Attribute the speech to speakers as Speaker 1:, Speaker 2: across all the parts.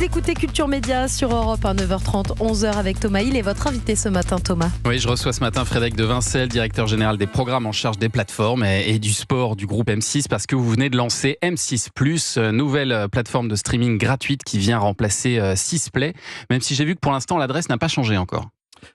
Speaker 1: Vous écoutez Culture Média sur Europe 1, 9h30, 11h avec Thomas Hill et votre invité ce matin, Thomas.
Speaker 2: Oui, je reçois ce matin Frédéric de Vincel, directeur général des programmes en charge des plateformes et du sport du groupe M6, parce que vous venez de lancer M6+, nouvelle plateforme de streaming gratuite qui vient remplacer 6play, même si j'ai vu que pour l'instant l'adresse n'a pas changé encore.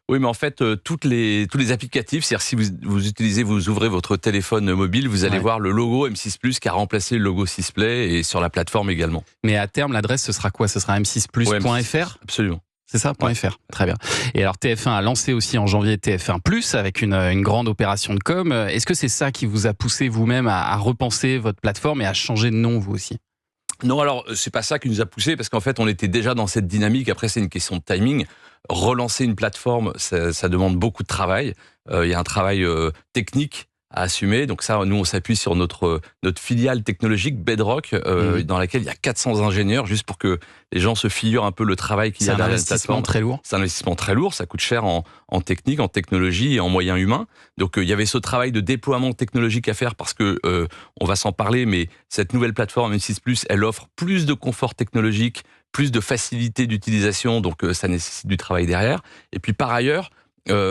Speaker 3: Oui, mais en fait, tous les applicatifs, c'est-à-dire si vous ouvrez votre téléphone mobile, vous allez voir le logo M6+, qui a remplacé le logo 6play et sur la plateforme également.
Speaker 2: Mais à terme, l'adresse, ce sera quoi ? Ce sera m6plus.fr ?
Speaker 3: Absolument.
Speaker 2: C'est ça, .fr. Très bien. Et alors TF1 a lancé aussi en janvier TF1+, avec une grande opération de com. Est-ce que c'est ça qui vous a poussé vous-même à repenser votre plateforme et à changer de nom, vous aussi ?
Speaker 3: Non, alors, c'est pas ça qui nous a poussé, parce qu'en fait, on était déjà dans cette dynamique. Après, c'est une question de timing. Relancer une plateforme, ça demande beaucoup de travail. Il y a un travail technique à assumer. Donc ça, nous, on s'appuie sur notre filiale technologique Bedrock, dans laquelle il y a 400 ingénieurs, juste pour que les gens se figurent un peu le travail qu'il y a derrière la plateforme.
Speaker 2: C'est un investissement très lourd.
Speaker 3: C'est un investissement très lourd, ça coûte cher en technique, en technologie et en moyens humains. Donc il y avait ce travail de déploiement technologique à faire, parce que on va s'en parler, mais cette nouvelle plateforme M6+, elle offre plus de confort technologique, plus de facilité d'utilisation, donc ça nécessite du travail derrière. Et puis par ailleurs,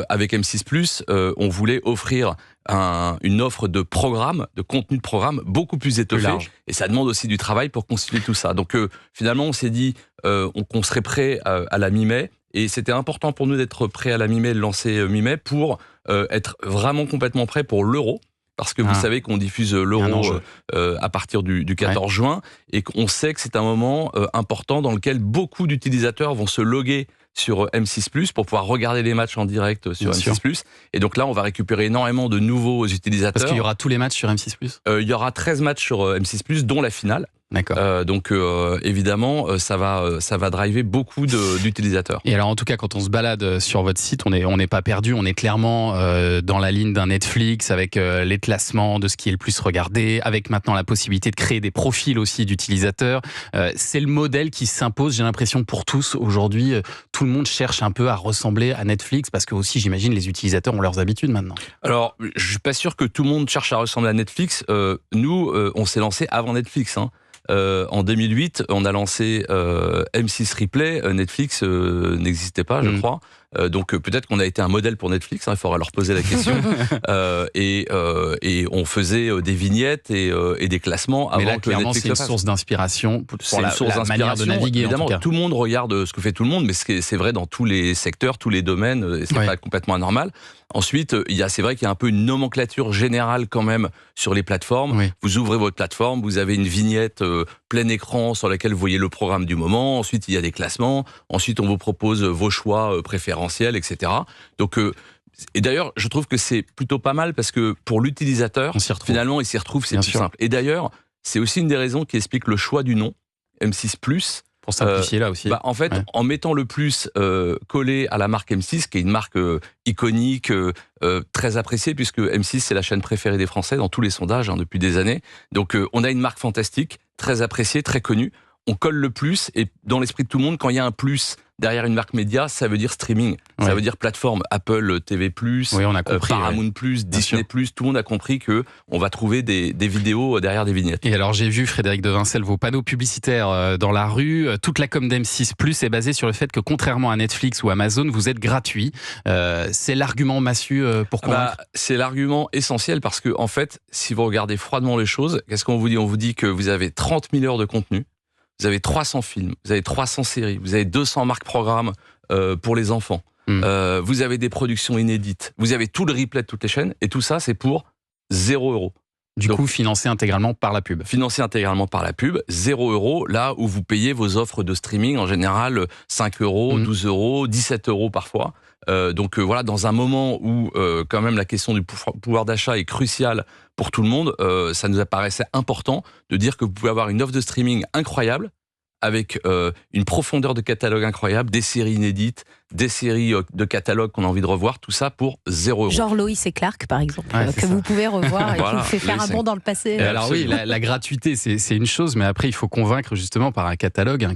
Speaker 3: avec M6+, on voulait offrir une offre de programme, de contenu de programme beaucoup plus étoffé. Et ça demande aussi du travail pour constituer tout ça. Donc finalement, on s'est dit qu'on serait prêt à la mi-mai. Et c'était important pour nous d'être prêt à la mi-mai, de lancer mi-mai, pour être vraiment complètement prêt pour l'Euro. Parce que vous savez qu'on diffuse l'Euro à partir du 14 juin, et qu'on sait que c'est un moment important dans lequel beaucoup d'utilisateurs vont se loguer sur M6+, pour pouvoir regarder les matchs en direct sur M6+. Et donc là, on va récupérer énormément de nouveaux utilisateurs.
Speaker 2: Parce qu'il y aura tous les matchs sur M6+.
Speaker 3: Il y aura 13 matchs sur M6+, dont la finale.
Speaker 2: D'accord.
Speaker 3: Donc évidemment, ça va driver beaucoup d'utilisateurs.
Speaker 2: Et alors en tout cas, quand on se balade sur votre site, on n'est pas perdu, on est clairement dans la ligne d'un Netflix, avec les classements de ce qui est le plus regardé, avec maintenant la possibilité de créer des profils aussi d'utilisateurs. C'est le modèle qui s'impose, j'ai l'impression, pour tous aujourd'hui. Tout le monde cherche un peu à ressembler à Netflix, parce que aussi, j'imagine, les utilisateurs ont leurs habitudes maintenant. Alors,
Speaker 3: je suis pas sûr que tout le monde cherche à ressembler à Netflix. Nous, on s'est lancé avant Netflix, hein. En 2008, on a lancé M6 Replay. Netflix n'existait pas, je crois. Donc peut-être qu'on a été un modèle pour Netflix, hein, il faudra leur poser la question. Et on faisait des vignettes et des classements avant.
Speaker 2: Mais là,
Speaker 3: que
Speaker 2: clairement,
Speaker 3: Netflix
Speaker 2: c'est une source d'inspiration pour la manière de naviguer.
Speaker 3: Évidemment, tout le monde regarde ce que fait tout le monde, mais c'est vrai dans tous les secteurs, tous les domaines, et c'est pas complètement anormal. Ensuite, c'est vrai qu'il y a un peu une nomenclature générale quand même sur les plateformes. Vous ouvrez votre plateforme, vous avez une vignette plein écran sur laquelle vous voyez le programme du moment. Ensuite, il y a des classements. Ensuite, on vous propose vos choix préférentiels, etc. Donc, et d'ailleurs, je trouve que c'est plutôt pas mal, parce que pour l'utilisateur, finalement, il s'y retrouve, c'est plus simple. Et d'ailleurs, c'est aussi une des raisons qui explique le choix du nom, M6+.
Speaker 2: Pour simplifier là aussi.
Speaker 3: En fait, en mettant le plus collé à la marque M6, qui est une marque iconique, très appréciée, puisque M6, c'est la chaîne préférée des Français dans tous les sondages depuis des années. Donc, on a une marque fantastique, très appréciée, très connue. On colle le plus, et dans l'esprit de tout le monde, quand il y a un plus derrière une marque média, ça veut dire streaming, ça veut dire plateforme. Apple TV+,
Speaker 2: on a compris,
Speaker 3: Paramount+, Disney+, tout le monde a compris qu'on va trouver des vidéos derrière des vignettes.
Speaker 2: Et alors j'ai vu, Frédéric de Vincel, vos panneaux publicitaires dans la rue. Toute la com d'M6+ est basée sur le fait que, contrairement à Netflix ou Amazon, vous êtes gratuit. C'est l'argument massu pour convaincre.
Speaker 3: C'est l'argument essentiel, parce que en fait, si vous regardez froidement les choses, qu'est-ce qu'on vous dit ? On vous dit que vous avez 30 000 heures de contenu, vous avez 300 films, vous avez 300 séries, vous avez 200 marques programmes pour les enfants, vous avez des productions inédites, vous avez tout le replay de toutes les chaînes, et tout ça, c'est pour 0 €.
Speaker 2: Du coup, financé intégralement par la pub.
Speaker 3: Financé intégralement par la pub, 0 €, là où vous payez vos offres de streaming, en général 5 €, 12 €, 17 € parfois. Donc voilà, dans un moment où quand même la question du pouvoir d'achat est cruciale pour tout le monde, ça nous apparaissait important de dire que vous pouvez avoir une offre de streaming incroyable, avec une profondeur de catalogue incroyable, des séries inédites, des séries de catalogue qu'on a envie de revoir, tout ça pour 0 €.
Speaker 1: Genre Lois et Clark, par exemple, que vous pouvez revoir et qui vous fait faire un bond dans le passé.
Speaker 2: Alors oui, la gratuité, c'est une chose, mais après, il faut convaincre justement par un catalogue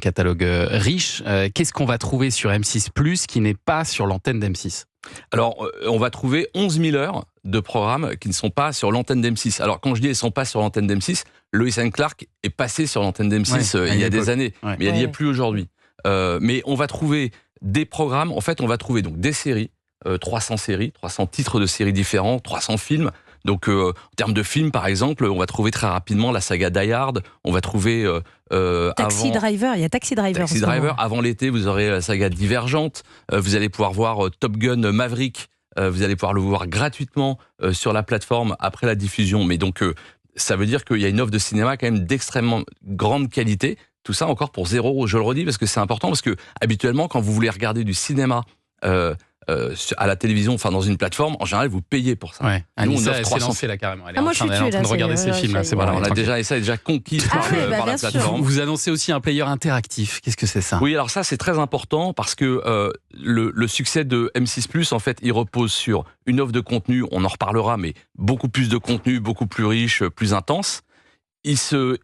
Speaker 2: riche. Qu'est-ce qu'on va trouver sur M6+, qui n'est pas sur l'antenne d'M6 ?
Speaker 3: Alors, on va trouver 11 000 heures de programmes qui ne sont pas sur l'antenne d'M6. Alors, quand je dis ils ne sont pas sur l'antenne d'M6, Lois and Clark est passé sur l'antenne d'M6 il y a des années, mais elle n'y est plus aujourd'hui. Mais on va trouver des programmes, en fait, on va trouver donc des séries, 300 séries, 300 titres de séries différents, 300 films. Donc, en termes de films, par exemple, on va trouver très rapidement la saga Die Hard. On va trouver
Speaker 1: Taxi Driver, il y a Taxi Driver.
Speaker 3: Taxi Driver. Avant l'été, vous aurez la saga Divergente. Vous allez pouvoir voir Top Gun Maverick. Vous allez pouvoir le voir gratuitement sur la plateforme après la diffusion. Mais donc, ça veut dire qu'il y a une offre de cinéma quand même d'extrêmement grande qualité. Tout ça encore pour 0 €, je le redis, parce que c'est important, parce que habituellement, quand vous voulez regarder du cinéma à la télévision, enfin dans une plateforme, en général, vous payez pour ça.
Speaker 2: Ouais.
Speaker 3: Nous, on
Speaker 2: Anissa,
Speaker 3: offre
Speaker 2: elle s'est
Speaker 3: 300.
Speaker 2: lancée là carrément. Elle est
Speaker 1: moi,
Speaker 2: en
Speaker 1: je suis
Speaker 2: train de
Speaker 1: dessus, là,
Speaker 2: regarder
Speaker 1: ça y
Speaker 2: ces
Speaker 1: est,
Speaker 2: films-là.
Speaker 1: ça y est.
Speaker 2: C'est bon,
Speaker 3: Voilà, on a
Speaker 2: tranquille.
Speaker 3: déjà, et ça est déjà conquis
Speaker 1: Ah
Speaker 3: par,
Speaker 1: oui, bah,
Speaker 3: par la
Speaker 1: bien sûr.
Speaker 3: plateforme.
Speaker 2: Vous annoncez aussi un player interactif. Qu'est-ce que c'est ça?
Speaker 3: Oui, alors ça, c'est très important parce que le succès de M6+, en fait, il repose sur une offre de contenu, on en reparlera, mais beaucoup plus de contenu, beaucoup plus riche, plus intense.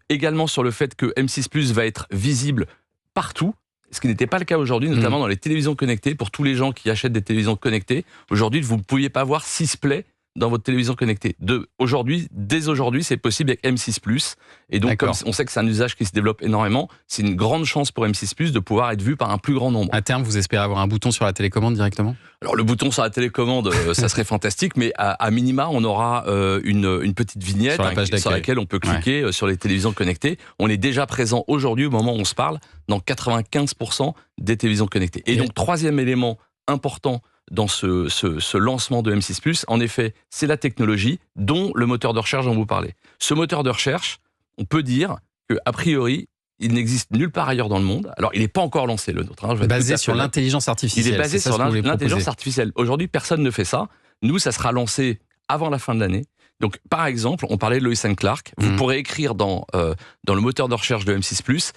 Speaker 3: Également sur le fait que M6+, va être visible partout, ce qui n'était pas le cas aujourd'hui, notamment dans les télévisions connectées. Pour tous les gens qui achètent des télévisions connectées, aujourd'hui, vous ne pouviez pas voir 6 Play dans votre télévision connectée. Dès aujourd'hui, c'est possible avec M6+. Et donc, comme on sait que c'est un usage qui se développe énormément, c'est une grande chance pour M6+, de pouvoir être vu par un plus grand nombre.
Speaker 2: À terme, vous espérez avoir un bouton sur la télécommande directement?
Speaker 3: Alors, le bouton sur la télécommande, ça serait fantastique, mais à minima, on aura une petite vignette sur laquelle on peut cliquer sur les télévisions connectées. On est déjà présent aujourd'hui, au moment où on se parle, dans 95% des télévisions connectées. Et donc, troisième élément important dans ce lancement de M6+, en effet, c'est la technologie, dont le moteur de recherche dont vous parlez. Ce moteur de recherche, on peut dire qu'a priori, il n'existe nulle part ailleurs dans le monde. Alors, il n'est pas encore lancé, le nôtre.
Speaker 2: Basé sur l'intelligence artificielle.
Speaker 3: Il est basé sur l'intelligence artificielle. Aujourd'hui, personne ne fait ça. Nous, ça sera lancé avant la fin de l'année. Donc, par exemple, on parlait de Lois & Clark. Vous pourrez écrire dans le moteur de recherche de M6+,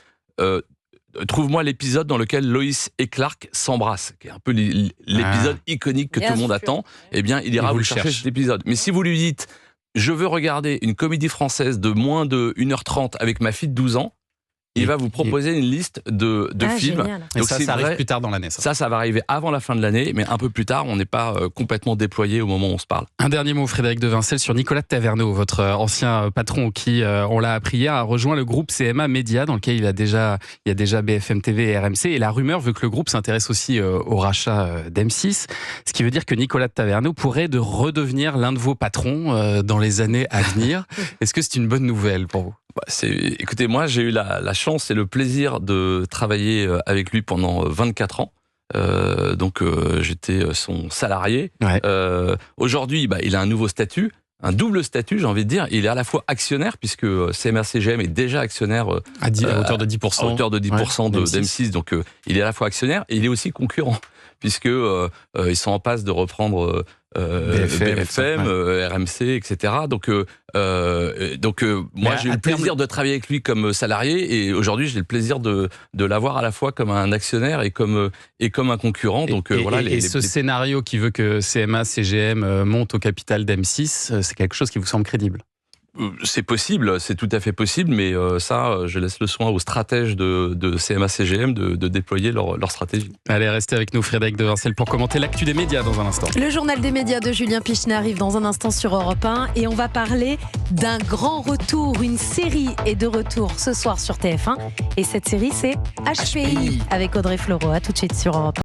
Speaker 3: trouve-moi l'épisode dans lequel Lois et Clark s'embrassent, qui est un peu l'épisode iconique que tout le monde attend. Eh bien, il ira vous chercher cet épisode. Mais si vous lui dites, je veux regarder une comédie française de moins de 1h30 avec ma fille de 12 ans, il va vous proposer une liste de films.
Speaker 1: Génial.
Speaker 2: Donc ça arrive plus tard dans l'année.
Speaker 3: Ça va arriver avant la fin de l'année, mais un peu plus tard, on n'est pas complètement déployé au moment où on se parle.
Speaker 2: Un dernier mot, Frédéric Devincel, sur Nicolas de Taverneau, votre ancien patron qui, on l'a appris hier, a rejoint le groupe CMA Média, dans lequel il y a déjà BFM TV et RMC. Et la rumeur veut que le groupe s'intéresse aussi au rachat d'M6, ce qui veut dire que Nicolas de Taverneau pourrait redevenir l'un de vos patrons dans les années à venir. Est-ce que c'est une bonne nouvelle pour vous?
Speaker 3: Écoutez, moi j'ai eu la chance et le plaisir de travailler avec lui pendant 24 ans. Donc j'étais son salarié.
Speaker 2: Ouais.
Speaker 3: Aujourd'hui, il a un nouveau statut, un double statut, j'ai envie de dire. Il est à la fois actionnaire, puisque CMA-CGM est déjà actionnaire
Speaker 2: à hauteur de 10%.
Speaker 3: À hauteur de 10% d'M6. Donc il est à la fois actionnaire et il est aussi concurrent, puisque ils sont en passe de reprendre BFM, RMC, etc. Donc moi j'ai eu le plaisir de travailler avec lui comme salarié, et aujourd'hui j'ai le plaisir de l'avoir à la fois comme un actionnaire et comme un concurrent. Donc
Speaker 2: ce scénario qui veut que CMA CGM monte au capital d'M6, c'est quelque chose qui vous semble crédible?
Speaker 3: C'est possible, c'est tout à fait possible, mais je laisse le soin aux stratèges de CMA-CGM de déployer leur stratégie.
Speaker 2: Allez, restez avec nous, Frédéric Devincel, pour commenter l'actu des médias dans un instant.
Speaker 1: Le journal des médias de Julien Pichenet arrive dans un instant sur Europe 1 et on va parler d'un grand retour. Une série est de retour ce soir sur TF1 et cette série, c'est HPI avec Audrey Fleurot. À tout de suite sur Europe 1.